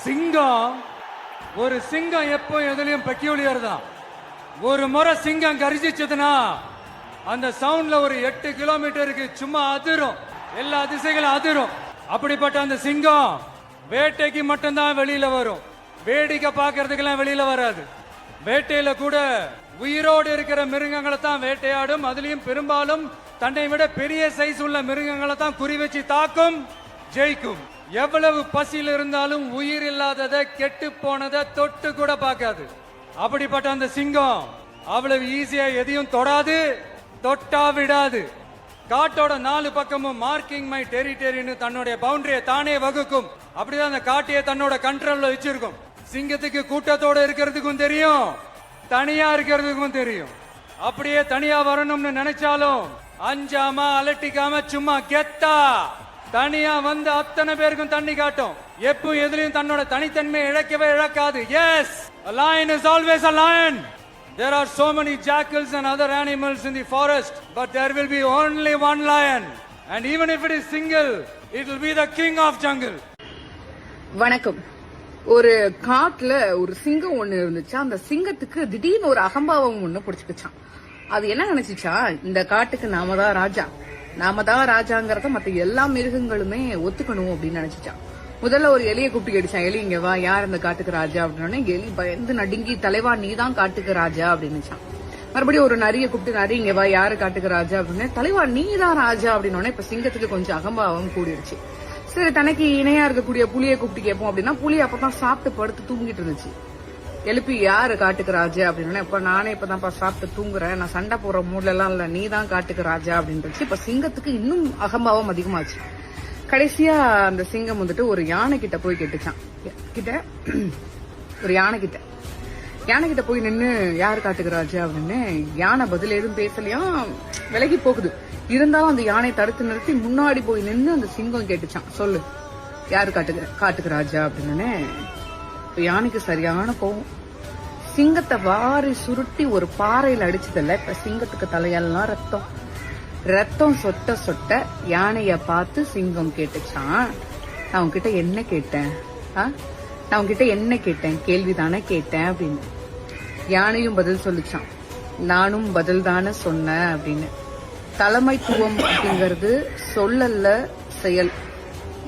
சிங்கம் ஒரு சிங்கம் எப்போ எதுலயும் பெக்யூலியர் தான். ஒரு முறை சிங்கம் கரிசிச்சதுன்னா அந்த சவுண்ட்ல ஒரு 8 கிலோமீட்டருக்கு சும்மா அதிரும், எல்லா திசைகளும் அதிரும். அப்படிப்பட்ட அந்த சிங்கம் வேட்டைக்கு மட்டும்தான் வெளியில வரும், வேடிக்கை பார்க்கறதுக்கெல்லாம் வெளியில வராது. வேட்டையில கூட உயிரோடு இருக்கிற மிருகங்களை தான் வேட்டையாடும். அதுலயும் பெரும்பாலும் தன்னை விட பெரிய சைஸ் உள்ள மிருகங்களை தான் குறி வச்சு தாக்கும், ஜெயிக்கும். எவ்வளவு பசியில் இருந்தாலும் உயிர் இல்லாததை, கெட்டு போனதை தொட்டு கூட பார்க்காது. அப்படிப்பட்ட அந்த சிங்கம் அவ்வளவு ஈஸியா எதையும் தொடாது, தொட்டா விடாது. காட்டோட 4 பக்கமும் மார்க்கிங் மை டெரிட்டரின்னு தன்னுடைய பவுண்டரியை தானே வகுக்கும். அப்படிதான் அந்த காட்டையே தன்னோட கண்ட்ரோல்ல வச்சிருக்கும். சிங்கத்துக்கு கூட்டத்தோட இருக்கிறதுக்கும் தெரியும், தனியா இருக்கிறதுக்கும் தெரியும். அப்படியே தனியா வரணும்னு நினைச்சாலும் அஞ்சாம அலட்டிக்காம சும்மா கெத்தா தனியா வந்து அத்தனை பேருக்கும் தண்ணி காட்டும். எப்பவும் எதுலயும் தன்னோட தனித்தன்மையை இழக்கவே இழக்காது. Yes, a lion is always a lion. There are so many jackals and other animals in the forest, but there will be only one lion. And even if it is single, it will be the king of jungle. வணக்கம். ஒரு காட்டுல ஒரு சிங்கம் ஒண்ணு இருந்துச்சா. அந்த சிங்கத்துக்கு திடீர்னு ஒரு அகம்பாவம் ஒண்ணு பிடிச்சிக்கிச்சான். அது என்ன நினைச்சுச்சா, இந்த காட்டுக்கு நாம தான் ராஜா, நாம தான் ராஜாங்கிறத மத்த எல்லா மிருகங்களுமே ஒத்துக்கணும் அப்படின்னு நினைச்சுச்சான். முதல்ல ஒரு எலியை கூப்பிட்டு கேட்டுச்சான், எலி இங்க வா, யார் இந்த காட்டுக்கு ராஜா அப்படின்னு. எலி பயந்து நடுங்கி, தலைவா நீ தான் காட்டுக்கு ராஜா அப்படின்னுச்சான். மறுபடியும் ஒரு நரியை கூப்பிட்டு, நரி இங்க வா, யாரு காட்டுக்கு ராஜா அப்படின்னு. தலைவா நீ தான் ராஜா அப்படின்னு. இப்ப சிங்கத்துக்கு கொஞ்சம் அகம்பாவம் கூடிருச்சு. சரி, தனக்கு இணையா இருக்கக்கூடிய புலியை கூப்பிட்டு கேட்போம் அப்படின்னா, புலி அப்பதான் சாப்பிட்டு படுத்து தூங்கிட்டு இருந்துச்சு. எழுப்பி யாரு காட்டுக்கு ராஜா அப்படின்னு. இப்ப நானே இப்பதான்ப்பா சாப்பிட்டு தூங்குறேன், நான் சண்டை போற மூட்ல எல்லாம் இல்ல, நீ தான் காட்டுக்கு ராஜா அப்படின்றது. இப்ப சிங்கத்துக்கு இன்னும் அகம்பாவம் அதிகமாச்சு. கடைசியா அந்த சிங்கம் வந்துட்டு ஒரு யானை கிட்ட போய் கேட்டுச்சான். ஒரு யானை கிட்ட போய் நின்னு யாரு காட்டுக்கு ராஜா அப்படின்னு. யானை பதில் எதுவும் பேசலையா, விலகி போகுது. இருந்தாலும் அந்த யானை தடுத்து நிறுத்தி முன்னாடி போய் நின்னு அந்த சிங்கம் கேட்டுச்சான், சொல்லு யாரு காட்டுக்கு ராஜா அப்படின்னு. யானைக்கு சரியான கோவம். சிங்கத்தை வாரி சுருட்டி ஒரு பாறையில அடிச்சதில்ல. இப்ப சிங்கத்துக்கு தலையெல்லாம் ரத்தம் சொட்ட சொட்ட யானைய பார்த்து சிங்கம் கேட்டுச்சான், நான் உன்கிட்ட என்ன கேட்டேன், நான் உன்கிட்ட என்ன கேட்டேன், கேள்விதானே கேட்டேன் அப்படின்னு. யானையும் பதில் சொல்லிச்சான், நானும் பதில் தானே சொன்னேன் அப்படின்னு. தலைமைத்துவம் அப்படிங்கிறது சொல்லல்ல, செயல்.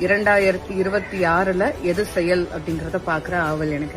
2026 எது செயல் அப்படிங்கறத பாக்குற ஆவல் எனக்கு.